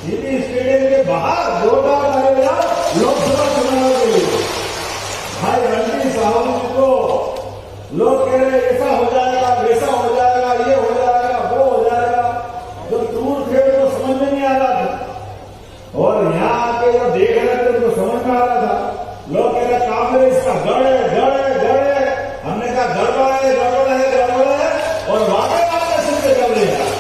सीधी stadium के बाहर जोरदार करेगा लोकसभा चुनाव के लिए। भाई रणजीत साहब को लोग कह रहे ऐसा हो जाएगा, वैसा हो जाएगा, ये हो जाएगा, वो हो जाएगा। जो दूर थे तो समझ में नहीं आ रहा था, और यहाँ आके जो देख रहे थे उनको समझ में आ रहा था। लोग कह रहे कांग्रेस का गढ़ है, गढ़ है, गढ़ है। हमने कहा गड़बड़ है, गड़बड़ है, गड़बड़ है, और वाकई आपने सिद्ध कर लिया।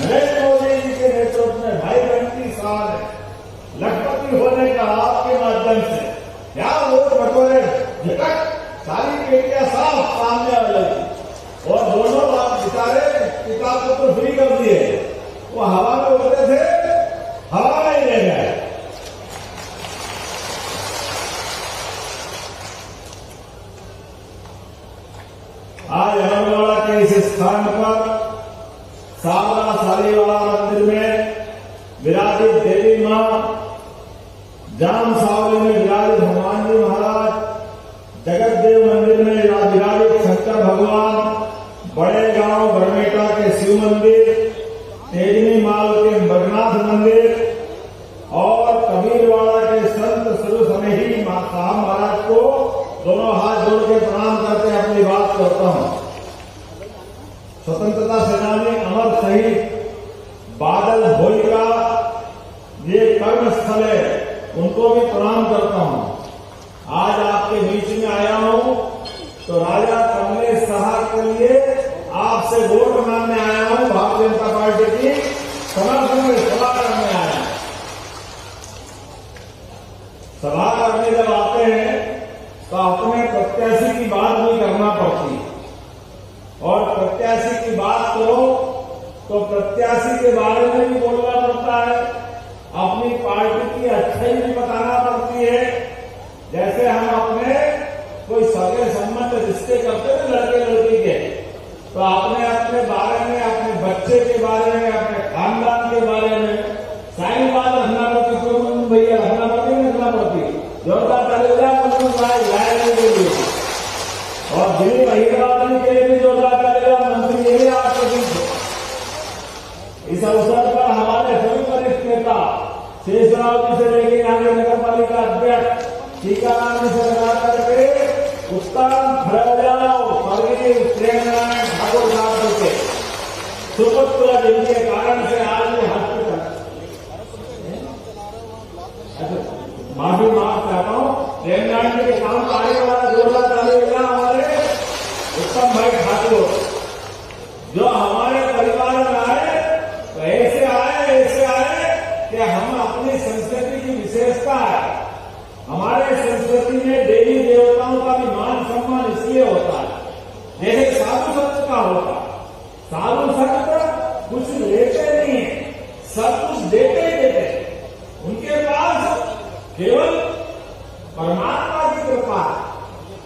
नरेंद्र मोदी जी के नेतृत्व में भाई 25 साल लखपति होने का आपके माध्यम से क्या वोट बटोरे झटक सारी पेटियां साफ सामने आ गई, और दोनों बात बिचारे किताब को तो फ्री कर दिए। वो हवा में उड़ते थे, हवा में ही रह गए। आज अहमदवाड़ा के इस स्थान पर सावरा सालीवाला मंदिर में विराजित देवी मां, जाम सावली में विराजित हनुमान जी महाराज, जगत देव मंदिर में विराजित शंकर भगवान, बड़े गांव बरमेटा के शिव मंदिर, तेजनी माल के मगनाथ मंदिर, और कबीरवाड़ा के संत सुरु सनेही साहब महाराज को दोनों हाथ जोड़ के प्रणाम करके अपनी बात करता हूं। स्वतंत्रता सेनानी अमर शहीद बादल भोई का ये कर्म स्थल है, उनको भी प्रणाम करता हूं। आज आपके बीच में आया हूं तो राजा कमलेश साहब के लिए आपसे वोट मांगने आया हूं। भारतीय जनता पार्टी की समर्थन में सभा करने आया हूं। सभा करने जब आते हैं तो अपने प्रत्याशी की बात भी करना पड़ती है, और प्रत्याशी की बात करो तो प्रत्याशी के बारे में भी बोलना पड़ता है, अपनी पार्टी की अच्छाई भी बताना पड़ती है। जैसे हम अपने कोई सगे संबंध रिश्ते करते हैं लड़के लड़की के, तो अपने अपने बारे में, अपने बच्चे के बारे में, अपने खानदान के बारे में सारी बात रखना पड़ती है। तो भैया रखना पड़ती है, रखना पड़ती है। जोरदार तालियां लाने के लिए, और दिल्ली महिला के लिए भी जोरदार तालियां मंत्री ये आपके बीच। इस अवसर पर हमारे सभी वरिष्ठ नेता शेषराव जी से लेकर यहाँ के नगर पालिका अध्यक्ष टीकाराम जी से लगा करके उत्तम खरजाओ स्वर्गीय प्रेमनारायण ठाकुर साहब के सुपुत्र, जिनके कारण से आज ये हॉस्पिटल, माफी माफ चाहता हूँ, प्रेमनारायण जी के काम का आने वाला जोरदार तालियां हमारे उत्तम भाई ठाकुर, जो हमारे परिवार में आए तो ऐसे आए कि हम अपनी संस्कृति की विशेषता है। हमारे संस्कृति में देवी देवताओं का भी मान सम्मान इसलिए होता है जैसे साधु संत का होता है। साधु संत कुछ लेते नहीं है, सब कुछ देते ही देते। उनके पास केवल परमात्मा की कृपा है,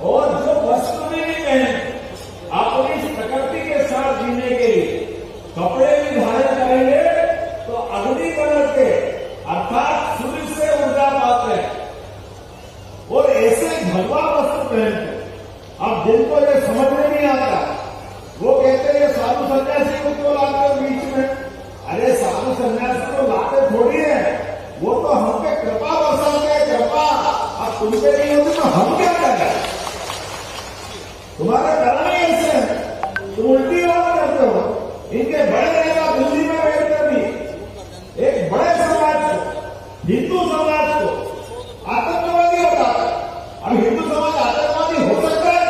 और जो वस्त्र भी नहीं पहने, अपनी प्रकृति के साथ जीने के लिए कपड़े भी धारण करेंगे तो अग्नि कलर के अर्थात सूर्य से ऊर्जा पाते हैं, और ऐसे भगवा वस्त्र पहनते। अब जिनको ये समझ में नहीं आता वो कहते हैं साधु सन्यासी को क्यों लाते हो बीच में? अरे साधु सन्यासी को लाते थोड़ी है, वो तो हम पे कृपा बरसाते हैं, कृपा। अब तुम पे नहीं होती तो हम क्या करें? तुम्हारा करना ही ऐसे है, तुम उल्टी बात करते हो। इनके बड़े नेता दिल्ली में बैठकर भी एक बड़े समाज को, हिंदू समाज को आतंकवादी होता है। अब हिंदू समाज आतंकवादी हो सकता है?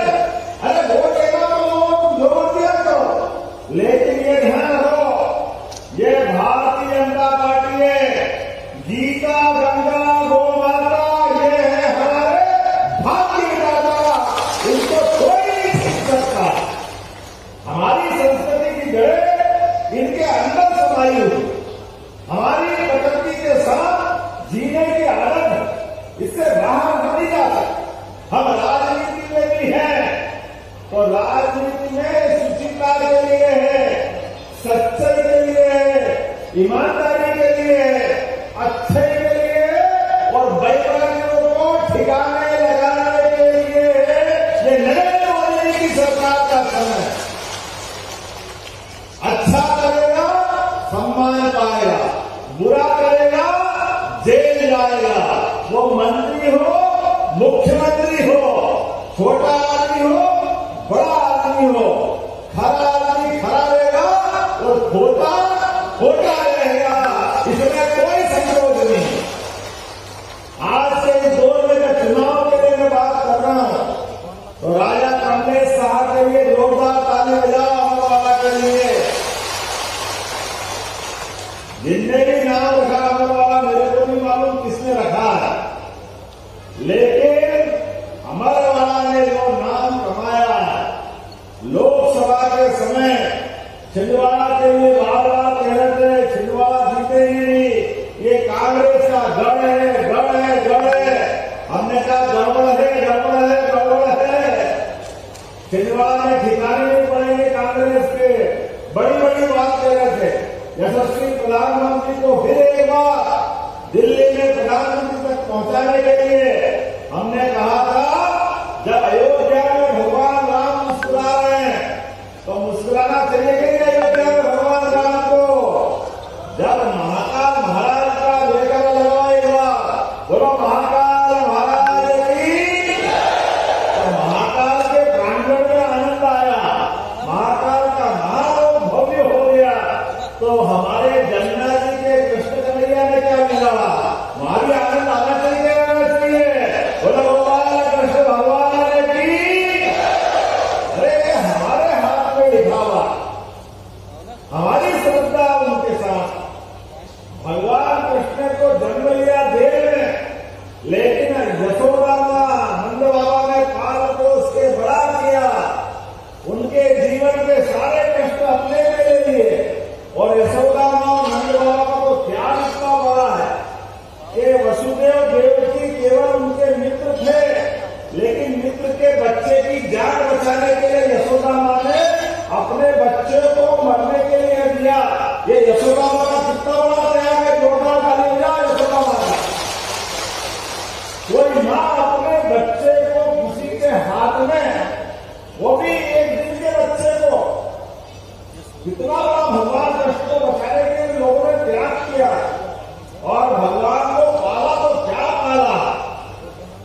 अरे वोट देना तो लोगों को जरूर दिया करो, लेकिन ये ध्यान रखो, ये भारतीय जनता पार्टी है। गीता, गंगा, गौ माता, ये है हमारे भारतीय दादा, इनको कोई नहीं छीन सकता। हमारी संस्कृति की जड़ें इनके अंदर समाई हुई, हमारी प्रकृति के साथ जीने की आदत, इससे बाहर नहीं जाता। हम राजनीति में भी हैं, तो राजनीति में सुचिता के लिए है, सच्चाई के लिए है, ईमानदारी के लिए है, अच्छे के लिए और वैज्ञानिकों को ठिकाने लगाने के लिए। ये नरेंद्र मोदी की सरकार का समय, अच्छा करेगा सम्मान पाएगा, बुरा जिनने भी नाम रखा अमर वाला, मेरे को नहीं मालूम किसने रखा है, लेकिन अमर वाला ने जो नाम कमाया है, लोकसभा के समय छिंदवाड़ा के लिए बार बार कह रहे थे छिंदवाड़ा जीते ही नहीं, ये कांग्रेस का गढ़ है, गढ़ है, गढ़ है। हमने कहा गड़बड़ है, गड़बड़ है, गड़बड़ है। छिंदवाड़ा में ठिकाने नहीं पड़ेंगे कांग्रेस के, बड़ी बड़ी बात कह रहे थे। यशस्वी प्रधानमंत्री को फिर एक बार दिल्ली में प्रधानमंत्री तक पहुंचाने के लिए हमने कहा था, जब अयोध्या में भगवान राम मुस्कुरा रहे हैं तो मुस्कुराना चाहिए कि नहीं अयोध्या में भगवान राम को? जब महाकाल महाराज का जयकारा लगाएगा, बोलो महाकाल महाराज की, तो महाकाल के प्रांगण में आनंद आया, महाकाल का महान भव्य हो गया। तो हमारे जमुना जी के कृष्ण कन्हैया ने क्या मिला? हमारी आनंद आना चाहिए, आना चाहिए। बोलो गोपाल कृष्ण भगवान की। अरे हमारे हाथ में दिखावा, हमारी श्रद्धा उनके साथ। भगवान कृष्ण को जन्म लिया देव ने, लेकिन यशोदा मां नंद बाबा ने पाल पोस के बड़ा किया, उनके जीवन के सारे कष्ट अपने में ले लिए। और यशोदा मां नंद बाबा को त्याग इतना बड़ा है कि वसुदेव देवकी केवल उनके मित्र थे, लेकिन मित्र के बच्चे की जान बचाने के लिए यशोदा मां ने अपने बच्चे को मरने के लिए दिया। ये यशोदा मां का कितना बड़ा त्याग है, जोरदार ताली बजाओ यशोदा मां का। कोई मां अपने बच्चे को किसी के हाथ में, वो भी एक दिन के बच्चे को, कितना बड़ा भगवान कृष्ण को बचाने के लिए लोगों ने त्याग किया। और भगवान को पाला तो क्या पाला,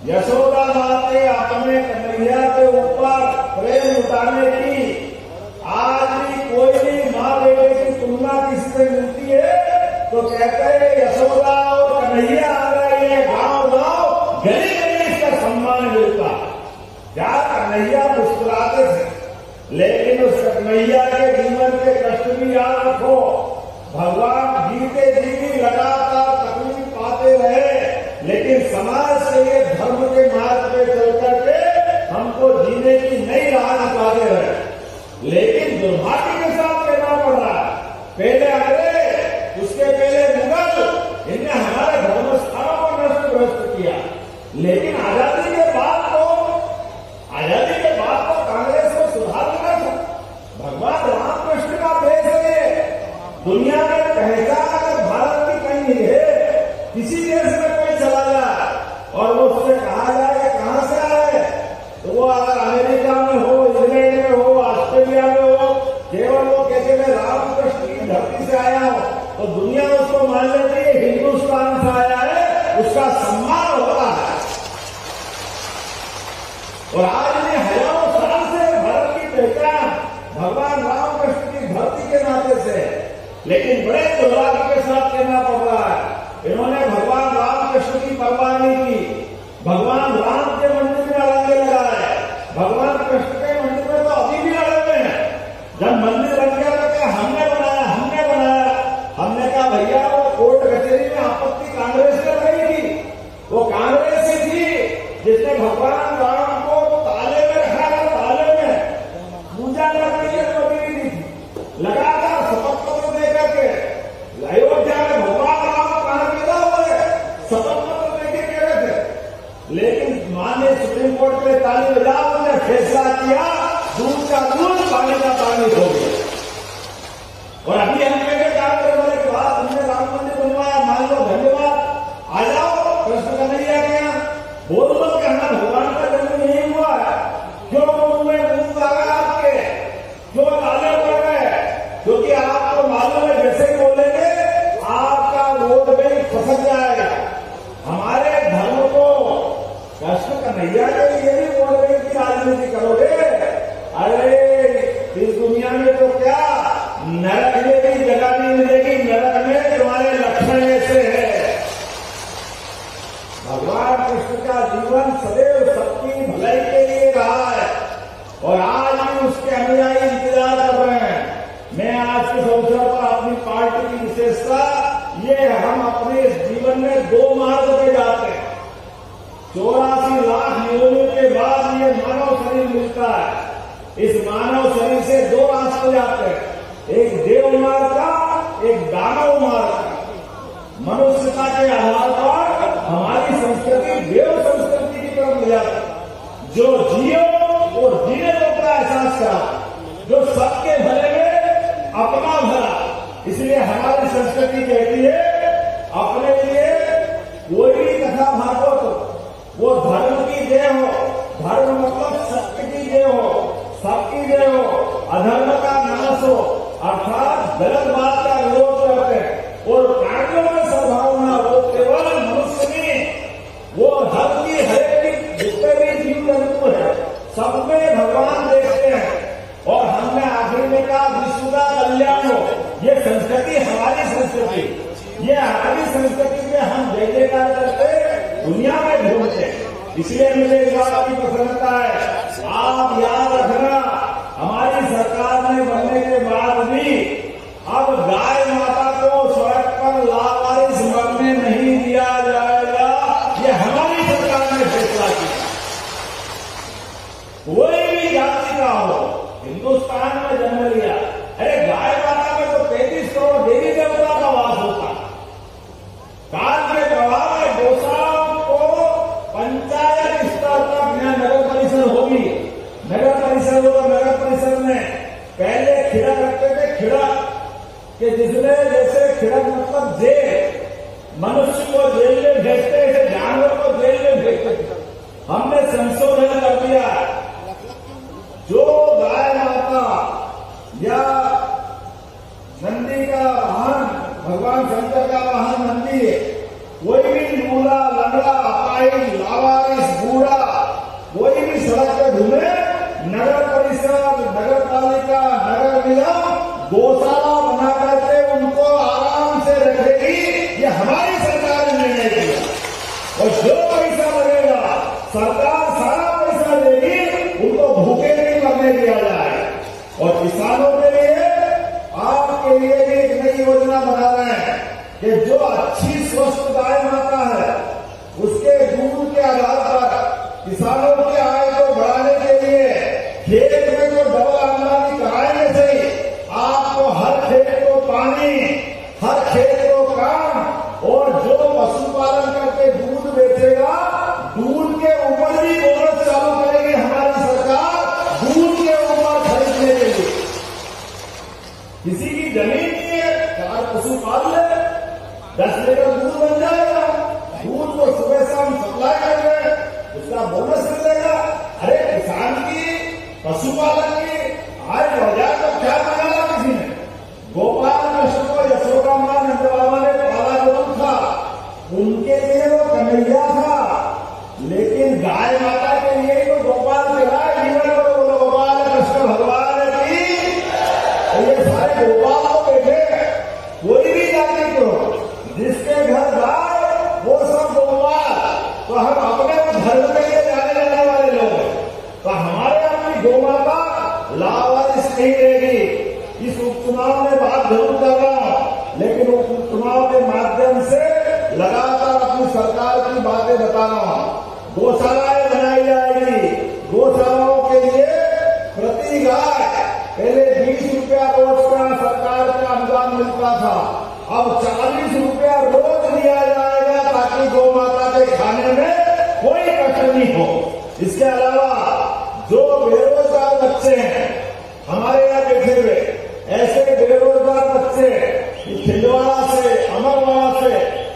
यशोदा मां ने अपने कन्हैया के ऊपर प्रेम उतारने की। आज भी कोई भी माँ बेटे की तुलना किसी से मिलती है तो कहते हैं यशोदा और कन्हैया आ रहे हैं, गाँव गाँव गली गली इसका सम्मान मिलता। क्या कन्हैया मुस्कुराते थे, लेकिन उस कन्हैया के जीवन के कष्ट भी याद रखो। भगवान जीते जी भी लगातार तकलीफ पाते रहे, लेकिन समाज से ये धर्म के मार्ग पे चल करके हमको जीने की नई राह निकाले रहे। लेकिन दुर्भाग्य के साथ कहना पड़ रहा है, पहले अंग्रेज, उसके पहले मुगल, इनने हमारे धर्म स्थानों को नष्ट भ्रष्ट किया। लेकिन आजादी के बाद तो कांग्रेस को सुधार मिला था। भगवान रामकृष्ण का देश है, दुनिया में पहचान अगर भारत की कहीं है, किसी देश में कोई चला जाए और वो उससे कहा जाए कि कहां से आए, तो वो अगर अमेरिका में हो, इंग्लैंड में हो, ऑस्ट्रेलिया में हो, केवल वो कहते मैं रामकृष्ण की धरती से आया हूं, तो दुनिया उसको मान लेती है हिंदुस्तान से आया है, उसका सम्मान होता है। और आज भी हजारों साल से भारत की पहचान भगवान रामकृष्ण की धरती के नाते से, लेकिन बड़े दुर्भाग्य के साथ कहना पड़ रहा है, इन्होंने भगवान रामकृष्ण की परवाह नहीं की। भगवान राम के मंदिर में अड़ंगे लगाए, भगवान कृष्ण के मंदिर में तो अभी भी अड़ंगे हैं। जब मंदिर बन गया तो क्या हमने बनाया, हमने बनाया। हमने कहा भैया वो कोर्ट कचहरी में आपत्ति कांग्रेस कर रही थी, वो कांग्रेस ही थी जिसने भगवान राम को ताले में रखा है, ताले में पूजा करने की अनुमति नहीं दी थी। लगातार शपथ पत्र दे करके अयोध्या में भगवान राम कहां पैदा हुए, शपथ पत्र देके कह रहे थे। लेकिन माननीय सुप्रीम कोर्ट के ताली बजाओ, उन्होंने फैसला किया, दूध का दूध पानी का पानी हो गया। और अभी हम कहते काम करने के बाद हमने राम मंदिर बनवाया, मान लो धन्यवाद, आ जाओ कृष्ण कन्हैया के यहाँ बोल मत कहना भगवान का जन्म नहीं हुआ है। क्यों मुंह में मुंह आ गया आपके, क्यों लाले पड़ गए? क्योंकि आपको मालूम है जैसे ही बोलेंगे आपका वोट बैंक फंस जाएगा। हमारे धर्म को कृष्ण कन्हैया के लिए भी वोट बैंक की राजनीति करोगे? अरे इस दुनिया में तो क्या नरक में भी जगह नहीं मिलेगी, नरक में तुम्हारे ये हम अपने जीवन में दो मार्ग पे जाते हैं। 84 लाख योनियों के बाद ये मानव शरीर मिलता है। इस मानव शरीर से दो रास्ते जाते हैं, एक देव मार्ग का, एक दानव मार्ग का। मनुष्यता के आधार पर हमारी संस्कृति देव संस्कृति की तरफ ले जाती है। जो जियो और जीने को अपना एहसास करा, जो सबके भले में अपना भला। इसलिए हमारी संस्कृति कहती है अपने लिए कोई भी कथा भागवत वो धर्म की जय हो। धर्म मतलब सत्य की जय हो, सबकी जय हो, अधर्म का नाश हो, अर्थात गलत बात का विरोध करते हैं और प्राणियों में सद्भावना वो केवल मनुष्य में वो धर्म की हरेक जितने भी जीव जंतु है सब में भगवान देखते हैं। और हमने आखिर में कहा विश्व का कल्याण हो। ये संस्कृति हमारी संस्कृति, ये हमारी संस्कृति में हम जय जयकार करते दुनिया में घूमते। इसलिए मुझे इस बात की प्रसन्नता है, आप याद रखना हमारी सरकार में बनने के बाद भी अब गाय माता को सड़क पर लावारिस मरने नहीं दिया जाएगा। ये हमारी सरकार ने फैसला किया। कोई भी जाति का हो, हिंदुस्तान में जन्म लिया, अरे गाय माता में तो 33 करोड़ देवी देवता का वास होता। काल के प्रभाव में गौशालाओं को पंचायत स्तर तक नगर परिषद होगी। नगर परिषद होगा, नगर परिषद में पहले खिड़ा रखते थे, खिड़ा कि जिसमें जैसे खिड़क मतलब जेल, मनुष्य को जेल में भेजते ऐसे जानवर को जेल में भेजते थे। हमने संशोधन कर दिया, जो गाय माता या नंदी का वाहन, भगवान शंकर का वाहन नंदी है, कोई भी लूला, लंगड़ा, अपाहिज, लावारिस, बूढ़ा कोई भी सड़क पर घूमे, नगर परिषद, नगर पालिका, नगर निगम गौशाला बना करके उनको आराम से रखेगी। ये हमारी सरकार ने निर्णय किया। और जो पैसा लगेगा सरकार सारा पैसा देगी, उनको भूखे नहीं मरने दिया जाए। और किसानों के लिए आपके लिए भी एक नई योजना बना रहे हैं कि जो अच्छी स्वस्थ गाय माता है उसके दूध के आधार पर किसानों की आय को बढ़ाने के लिए खेत में जो डबल आमदनी कराएंगे सही, आपको हर खेत को पानी, हर खेत को काम, और जो पशुपालन करके दूध बेचेगा, दूध के ऊपर भी बोनस चालू करेगी हमारी सरकार। दूध के ऊपर खरीदने के लिए किसी की जमीन नहीं है, 4 पशु पाल ले, 10 लीटर दूध बन जाएगा। दूध को सुबह शाम सप्लाई कर रहे, उसका बोनस मिलेगा। अरे किसान की, पशुपालन की आय बढ़ जाए तो क्या बनाया किसी ने? गोपाल कृष्ण को यशोदा मां नंद बाबा ने पाला जरूर था, उनके लिए वो कन्हैया था, लेकिन गाय माता के लिए तो गोपाल चला। जीवन को बोलो गोपाल कृष्ण भगवान की। तो ये सारे गोपाल को बैठे, कोई भी जाति को जिसके घर गाय वो सब गोपाल। तो हम अपने धर्म के लिए जाने वाले लोग हैं, तो हमारे अपनी गौ माता लावारिस नहीं रहेगी। इस उपचुनाव में बात जरूर कर रहा हूं, लेकिन उपचुनाव के माध्यम से लगातार अपनी सरकार की बातें बता रहा हूं। गौशालाएं बनाई जाएगी। गौशालाओं के लिए प्रति गाय पहले 20 रुपया रोज का सरकार का अनुदान मिलता था, अब 40 रुपया रोज दिया जाएगा ताकि गौ माता के खाने में कोई कष्ट नहीं हो। इसके अलावा जो बेरोजगार बच्चे हैं हमारे यहाँ बैठे हुए, ऐसे बेरोजगार बच्चे छिंदवाड़ा से, अमरवाड़ा से,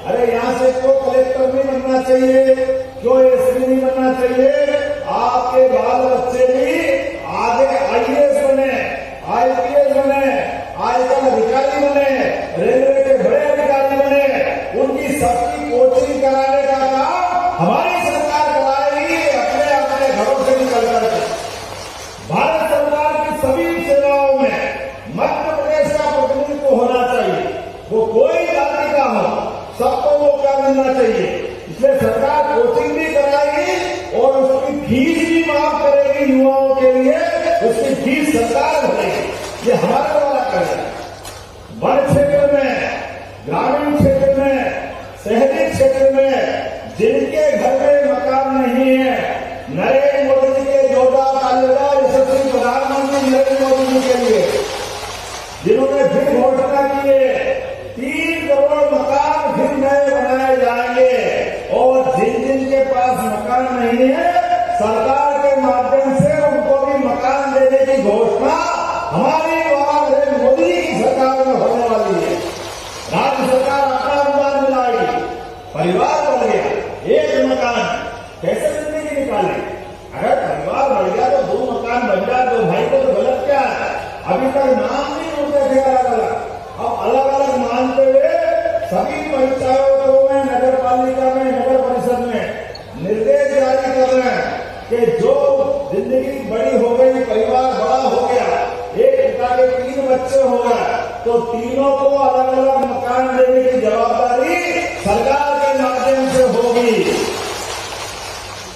अरे यहाँ से क्यों कलेक्टर नहीं बनना चाहिए, क्यों एसपी नहीं बनना चाहिए? आपके बाल बच्चे भी आगे आईएएस बने, आईपीएस बने, आयकर अधिकारी बने, रेलवे के बड़े अधिकारी बने, उनकी सबकी कोचिंग कराने का काम हमारी सरकार कराएगी अपने अपने घरों से निकल करके। भारत सरकार की सभी सेवाओं में मध्य प्रदेश का प्रतिनिधित्व होना चाहिए, वो कोई जाति का हो, सबको मौका मिलना चाहिए। इसलिए सरकार कोचिंग भी कराएगी और उसकी फीस भी माफ करेगी युवाओं के लिए, उसकी फीस सरकार भरेगी। ये हमारे द्वारा करेगा। वन क्षेत्र में, ग्रामीण क्षेत्र में, शहरी क्षेत्र में जिनके घर में मकान नहीं है, नरेंद्र मोदी जी के जोरदार तालियां यशस्वी प्रधानमंत्री नरेंद्र मोदी जी के लिए, जिन्होंने फिर घोषणा की है 3 करोड़ मकान फिर नए बनाए जाएंगे। और जिन जिनके पास मकान नहीं है, सरकार के माध्यम से उनको भी मकान देने की घोषणा हमारी नरेंद्र मोदी की सरकार में होने वाली है। राज्य सरकार अपना अनुदान मिलाएगी, परिवार बढ़ गया, एक मकान कैसे जिंदगी निकाले? अगर परिवार बढ़ गया तो 2 मकान बन जाए 2 भाई को, तो गलत क्या है? अभी तक नाम नहीं होते थे अलग अलग, अब अलग अलग मानते हुए सभी पंचायतों में, नगर पालिका में, नगर परिषद में निर्देश जारी कर रहे हैं कि जो जिंदगी बड़ी हो गई, परिवार बड़ा हो गया, एक पिता के 3 बच्चे हो गए, तो तीनों को अलग अलग मकान देने की जवाबदारी सरकार के माध्यम से होगी।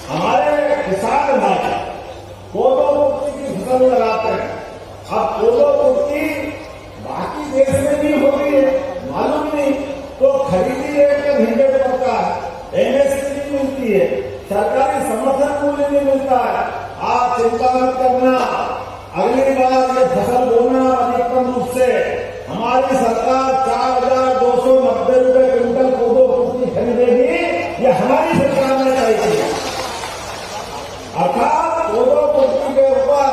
हमारे किसान भाई कोदो कुट्टी की फसल लगाते हैं। अब कोदो कुट्टी बाकी देश में भी हो रही है, मालूम नहीं, तो खरीदी रेट का झंझट पड़ता है, एमएसपी नहीं मिलती है, सरकारी समर्थन मूल्य नहीं मिलता है। आप चिंता मत करना, अगली बार ये फसल बोना अधिकतम रूप से हमारी सरकार 4,290 रुपए क्विंटल कोदो कुट्टी खरीदेगी, ये हमारी सरकार ने तय किया। अर्थात कोदो कुट्टी के ऊपर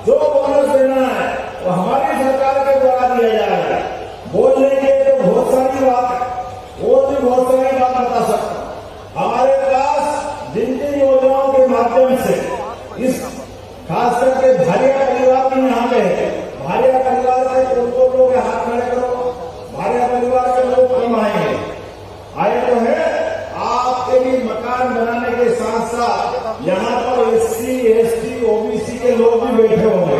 जो बोनस देना है वो हमारी सरकार के द्वारा दिया जाएगा। बोलने के तो बहुत सारी बात है, वो भी बहुत सारी बात बता सकता। हमारे पास जिन जिन योजनाओं के माध्यम से इस खास करके भारिया परिवार भी यहाँ पे है, भारिया परिवार से उनको लोग हाथ खड़े करो, भारिया परिवार के लोग कम आएंगे, आए तो है। आपके भी मकान बनाने के साथ साथ यहाँ पर एससी, एसटी, ओबीसी के लोग भी बैठे होंगे।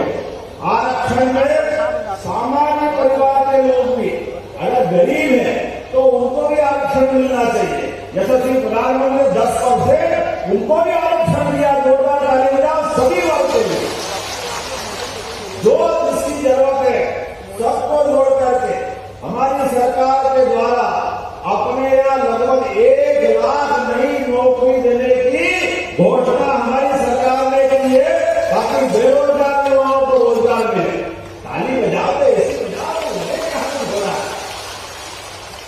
आरक्षण में सामान्य परिवार के लोग भी अगर गरीब है तो उनको भी आरक्षण मिलना चाहिए। यशस्वी प्रधानमंत्री ने 10% उनको भी आरक्षण दिया, जोरदार ताली बजाओ सभी वर्ग के लिए। जो जिसकी जरूरत है सबको जोड़ करके हमारी सरकार के द्वारा अपने यहाँ लगभग 1 लाख नई नौकरी देने की घोषणा हमारी सरकार ने की है, ताकि बेरोजगार लोगों को रोजगार मिले। ताली बजाते ऐसी बजाते मैंने कहा बोला,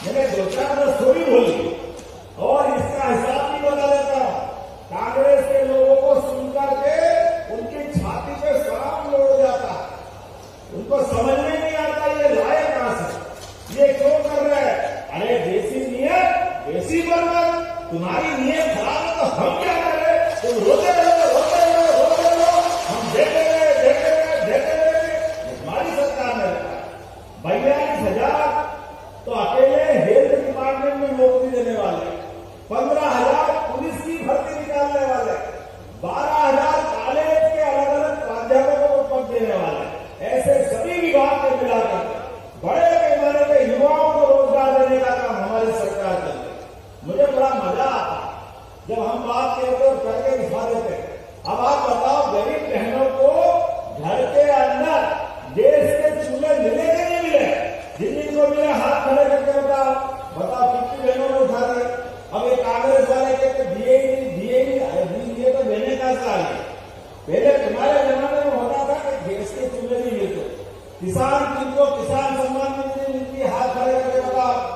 मैंने 2-4 स्टोरी बोली और इसका हिसाब भी बता देता हूं। कांग्रेस के लोगों को सुनकर के उनकी छाती पे सांप लौट जाता है, उनको समझ में नहीं आता ये लाए कहां से, ये क्यों कर रहे हैं। अरे देसी नियत देसी बनकर, तुम्हारी नियत खराब है तो हम क्या करें? तुम रोते रहो, रोते रहो, रोते रहो, हम देते रहे, देते रहे, देते रहे। हमारी सरकार ने रखा 42,000 तो अकेले हेल्थ डिपार्टमेंट में नौकरी देने वाले, 15,000 पुलिस की भर्ती निकालने वाले, 12,000 कॉलेज के अलग अलग प्राध्यापकों को पद देने वाले, ऐसे सभी विभाग को मिलाकर बड़े पैमाने पे युवाओं को रोजगार देने का काम हमारी सरकार करती है। मुझे बड़ा मजा आता जब हम बात कहते और करके दिखा देते। अब आप बताओ, गरीब बहनों को घर के अंदर गैस के चूल्हे मिले कि नहीं मिले? जिन जिनको मिले हाथ खड़े करके बताओ, कितनी बहनों ने उठा दिए। अब एक कांग्रेस वाले कहते दिए ही नहीं, दिए ही नहीं, दिए तो देने का साल है। पहले तुम्हारे जमाने में होता था कि गैस के चूल्हे नहीं मिलते, किसान जिनको किसान सम्मान निधि मिलती, हाथ खड़े करके बताओ।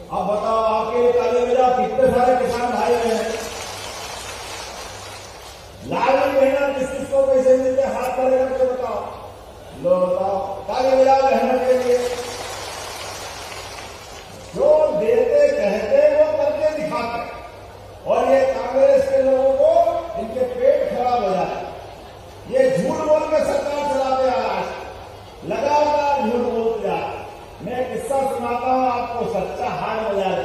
अब बताओ, आपके ताली बजाओ, कितने सारे किसान भाई हैं, लाडली बहना किस किस को पैसे मिलते, हाथ खड़े करके बताओ। लो बताओ, ताली बजाओ बहनों के लिए। जो देते कहते वो करके दिखाते, और ये कांग्रेस के लोगों को इनके पेट खराब हो जाए। ये झूठ बोल के सरकार चलाते आ रहा है, लगातार झूठ बोलते जा। मैं किस्सा सुनाता हूं आपको, सच्चा हाल हो जाए।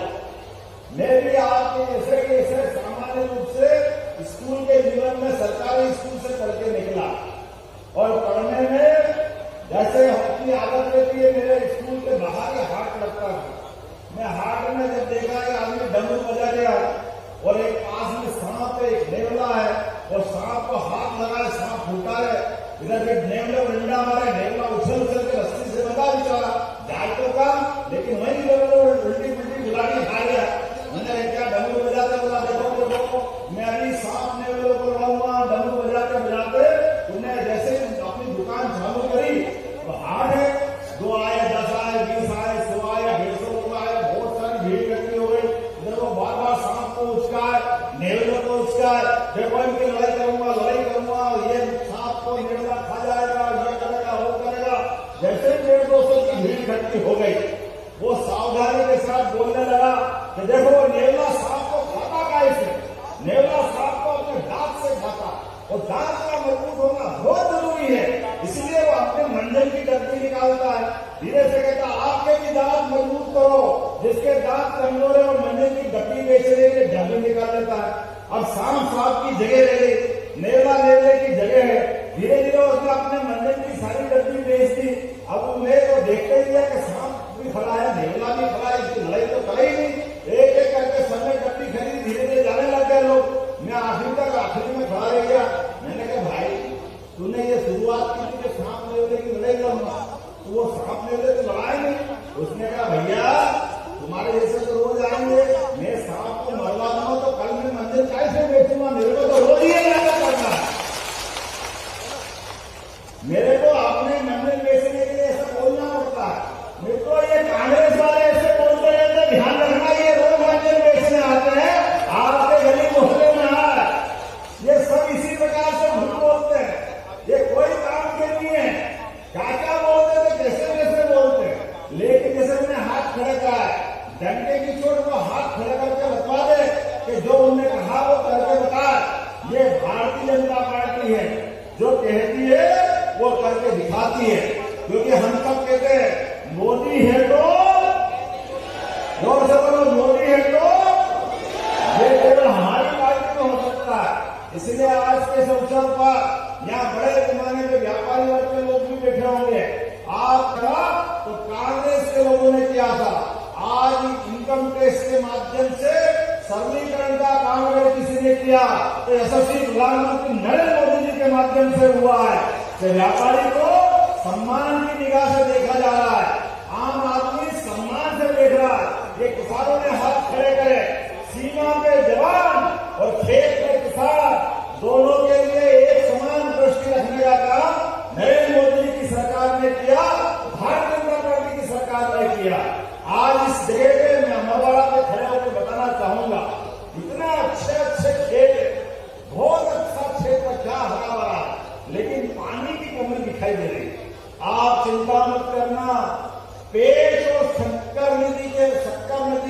मैं भी आपके ऐसे सामान्य रूप से स्कूल के जीवन में सरकारी स्कूल से करके निकला, और पढ़ने में जैसे अपनी आदत रहती है, मेरे स्कूल के बाहर ही हाट लगता था। मैं हाट में जब देखा कि आदमी डमरू बजा गया और एक पास में सांप है, एक नेवला है, और सांप को हाथ लगाए, सांप फूटा है, इधर के नेवले डंडा मारे, नेवला उछल उछल के रस्सी से बता बेचारा जाए तो का, लेकिन वही उल्टी पुल्टी गुलाटी खा गया। मैंने क्या डमरू बजाते बोला देखो देखो मैं अभी सामने वालों को लाऊंगा। डमरू बजाते बजाते तुमने जैसे अपनी दुकान चालू करी तो हाट है, 2 आए 10 आए 20 आए 100 आए 150 लोग आए, बहुत सारी भीड़ इकट्ठी हो गई। देखो बार बार सांप को उचकाए, नेवलों को उचकाए, देखो इनकी लड़ाई करूंगा, ये सांप को नेवला खा जाएगा, ये करेगा वो करेगा। जैसे 150-200 की भीड़ इकट्ठी हो गई, वो सावधानी के साथ बोलने लगा कि देखो नेवला सांप को खाता कैसे, नेवला सांप को अपने दांत से खाता, और दांत का मजबूत होना बहुत जरूरी है, इसलिए वो अपने मंजन की डब्बी निकालता है। धीरे से कहता आपके भी दांत मजबूत करो, जिसके दांत कमजोर है वो मंजन की डब्बी बेचने के लिए डब्बी निकाल लेता है। अब सांप की जगह ले ली, नेवला नेवले की जगह है। धीरे धीरे उसने अपने मंजन की सारी डब्बी बेच दी। अब उन्हें तो देखते ही है कि सांप भी खड़ा है, नेवला भी खड़ा है, इसकी लड़ाई तो करे ही नहीं। एक एक करके सबने डब्बी खरीदी, धीरे धीरे जाने लग गए लोग। मैं आखिरी में खड़ा रह गया। मैंने कहा भाई तूने ये शुरुआत की थी कि सांप नेवले की लड़ाई लड़ूंगा, तो वो सांप नेवले तो लड़ाई नहीं। उसने कहा भैया तुम्हारे जैसे तो रोज आएंगे, मैं सांप को मरवा दूंगा तो कल मैं मंदिर कैसे बेचूंगा, मेरे को तो रोज ही लड़ाई करना है। मेरे को अपने मंदिर बेचने के लिए ऐसा बोलना पड़ता है। मेरे को ये कांग्रेस वाले ऐसे बोलते रहते, ध्यान रखना ये रोज मंदिर बेचने आते हैं, आपके गली मोहल्ले में आए, ये सब इसी प्रकार से झूठ बोलते हैं। ये कोई काम के नहीं है, क्या बोलते थे कैसे कैसे बोलते हैं। लेकिन जैसे उन्हें हाथ खड़े करा है, डंडे की चोट को हाथ खड़े करके बता दे कि जो उन्होंने कहा वो करके बता। ये भारतीय जनता पार्टी है जो कहती है वो करके दिखाती है, क्योंकि हम सब कहते हैं मोदी है तो जोर से बोलो, मोदी है तो ये केवल हमारी पार्टी में हो सकता है। इसलिए आज के अवसर पर यहाँ बड़े पैमाने के व्यापारी वर्ग के लोग भी बैठे होंगे। आप तो कांग्रेस के लोगों ने किया था, आज इनकम टैक्स के माध्यम से सरलीकरण का काम अगर किसी ने किया तो यशस्वी प्रधानमंत्री नरेंद्र मोदी जी के माध्यम से हुआ है कि व्यापारी को सम्मान की निगाह से देखा जा रहा है, आम आदमी सम्मान से देख रहा है। ये किसानों ने हाथ खड़े करे, सीमा पे जवान और खेत में किसान दोनों के लिए एक समान दृष्टि रखने का काम नरेंद्र मोदी की सरकार ने किया, भारतीय जनता पार्टी की सरकार ने किया। आज इस जगह पे मैं अमरवाड़ा पे खड़े होकर बताना चाहूंगा, इतना अच्छे खेत, बहुत अच्छा क्षेत्र, क्या हरा भरा, लेकिन पानी की कमी दिखाई दे रही। आप चिंता मत करना, पेश और शक्कर नदी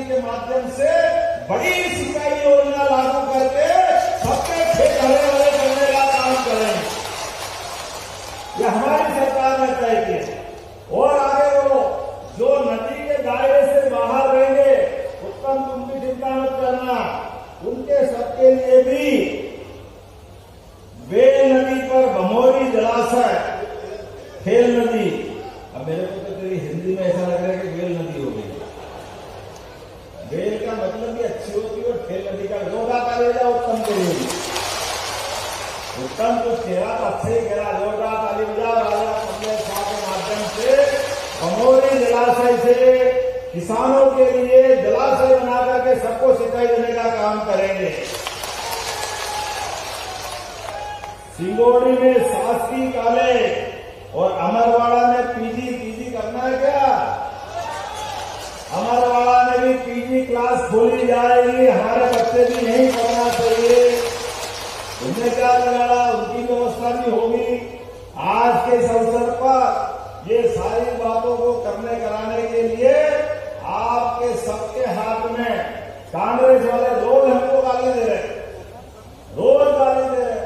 के माध्यम से बड़ी सिंचाई योजना लागू करके सबके खेत हरे भरे करने का काम करेंगे। यह हमारी सरकार ने तय किया। और आगे वो जो नदी के दायरे से बाहर रहेंगे, उत्तम तुम भी चिंता मत करना, उनके सबके लिए भी बेल नदी पर भमोरी जलाशय, खेल नदी, अब मेरे को तो तेरी हिंदी में ऐसा लग रहा है कि बेल नदी हो गई। बेल का मतलब भी अच्छी होती है और खेल नदी का जोरदार ताली बजा उत्तम के लिए। उत्तम तो चेहरा तो अच्छे ही करा, जोरदार ताली बजा। राजा कमलेश शाह के माध्यम से भमोरी जलाशय से किसानों के लिए जलाशय बना करके सबको सिंचाई देने का काम करेंगे। सिंगोड़ी में शासकीय कॉलेज और अमरवाड़ा में पीजी करना है क्या? अमरवाड़ा में भी पीजी क्लास खोली जाएगी, हमारे बच्चे भी यहीं पढ़ना चाहिए। उन्हें क्या लगा, उनकी व्यवस्था भी होगी। आज के इस अवसर पर ये सारी बातों को करने कराने के लिए आपके सबके हाथ में, कांग्रेस वाले रोज हमको गाली दे रहे, रोज गाली दे रहे,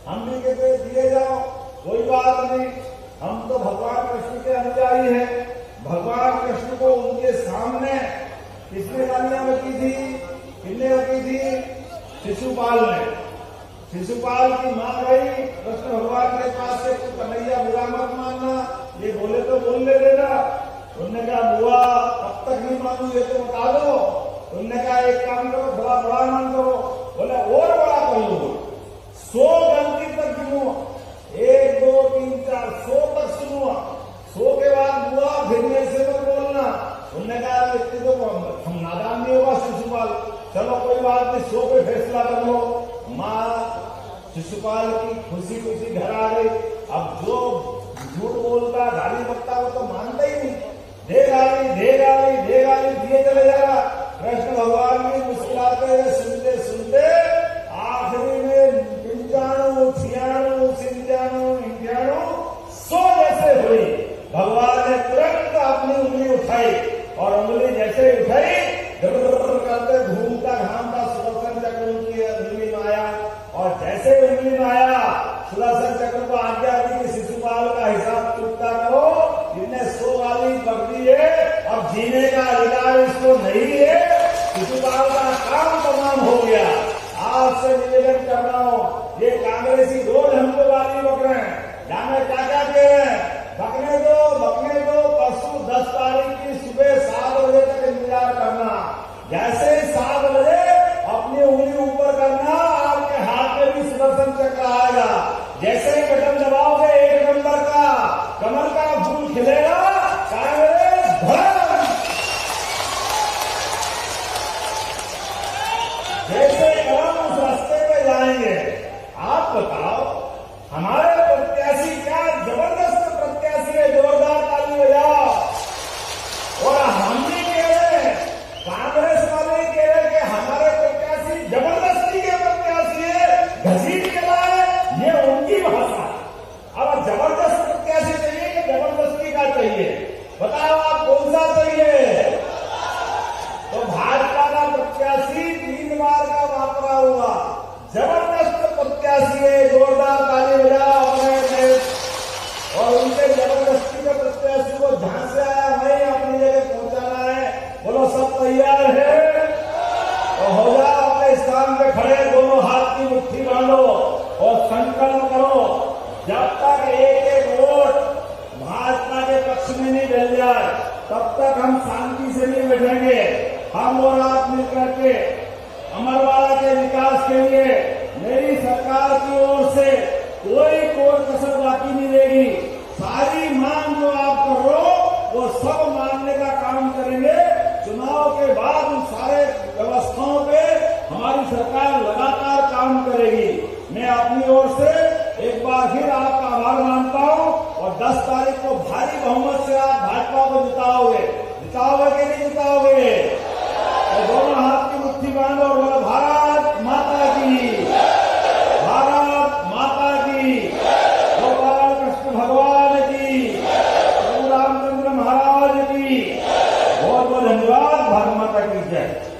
हम भी कहते दिए जाओ, कोई बात नहीं, हम तो भगवान कृष्ण के अनुयायी हैं। भगवान कृष्ण को उनके सामने किसने गालियां बकी थी, किसने बकी थी? शिशुपाल ने। शिशुपाल की मां गई कृष्ण भगवान के पास से, तू कन्हैया बुरा मत मानना, ये बोले तो बोल ले देना। उन्होंने कहा बुआ अब तक नहीं मानू, ये तो बता दो। उन्होंने कहा एक काम करो, थोड़ा बड़ा मान करो। बोले और बड़ा कर लो, 100 गलती तक गिनूंगा, 1 2 3 4 100 तक सुनूंगा, 100 के बात हुआ फिर मेरे से मत बोलना। उन्होंने कहा इतनी तो हम नादान नहीं होगा शिशुपाल, चलो कोई बात नहीं, 100 पे फैसला कर लो। माँ शिशुपाल की खुशी खुशी घर आ गई। अब जो झूठ बोलता गाली बकता वो तो मानता ही नहीं, दे गाली दिए चले जा रहा। कृष्ण भगवान भी मुस्कुराते हुए सुनते सुनते आखिरी में 95, 96, 97, 100 जैसे हुई। भगवान ने तुरंत अपनी उंगली उठाई और उंगली जैसे उठाई करते घूमता घामता सुदर्शन चक्र उनकी उंगली में आया। और जैसे उंगली में आया सुदर्शन चक्र को आज्ञा दी कि शिशुपाल का हिसाब चुकता करो, इतने 100 गाली पक दी है, अब जीने का अधिकार इसको नहीं है, शिशुपाल का काम तमाम हो गया। आज से निवेदन कर रहा हूँ, ये कांग्रेसी रोज हमको गाली बक रहे हैं, जाने क्या क्या कह रहे हैं, बकने दो परसों 10 तारीख की सुबह 7 बजे तक इंतजार करना। जैसे ही 7 बजे अपनी उंगली ऊपर करना, आपके हाथ में भी सुदर्शन चक्र आएगा। जैसे ही बटन दबाओगे 1 नंबर का कमल का फूल खिलेगा, कांग्रेस धर्म। जैसे हम उस रास्ते पे जाएंगे। आप बताओ हमारे प्रत्याशी क्या जबरदस्त प्रत्याशी है, जोरदार ताली बजाओ। और हम भी कह रहे हैं, कांग्रेस वाले कह रहे कि हमारे प्रत्याशी जबरदस्ती के प्रत्याशी है, घसीट के लाए, ये उनकी भाषा। अब जबरदस्त प्रत्याशी चाहिए कि जबरदस्ती का चाहिए, बताओ आप कौन सा चाहिए? तो भाजपा का प्रत्याशी 3 बार का वापरा हुआ जबरदस्त प्रत्याशी है, जोरदार ताली बजाओ अपने देश। और उनके जबरदस्ती के प्रत्याशी को जहां से आया वहीं अपनी जगह पहुंचाना है। बोलो सब तैयार है तो हो जाओ अपने स्थान पे खड़े, दोनों हाथ की मुट्ठी बांधो और संकल्प करो, जब तक एक वोट भाजपा के पक्ष में नहीं डल जाए तब तक हम शांति से नहीं बैठेंगे। हम और आप मिलकर के अमरवाड़ा के विकास के लिए मेरी सरकार की ओर से कोई कसर बाकी नहीं रहेगी। सारी मांग जो आप कर रहे हो वो सब मानने का काम करेंगे। चुनाव के बाद उन सारे व्यवस्थाओं पे हमारी सरकार लगातार काम करेगी। मैं अपनी ओर से एक बार फिर आपका आभार मानता हूं और 10 तारीख को भारी बहुमत से आप भाजपा को जिताओगे कि नहीं जिताओगे? तो दोनों हाथ की मुट्ठी बांधो और बोलो भारत माता की, भारत माता की, भगवान कृष्ण भगवान की, प्रभु रामचंद्र महाराज की। बहुत बहुत धन्यवाद। भारत माता की जय।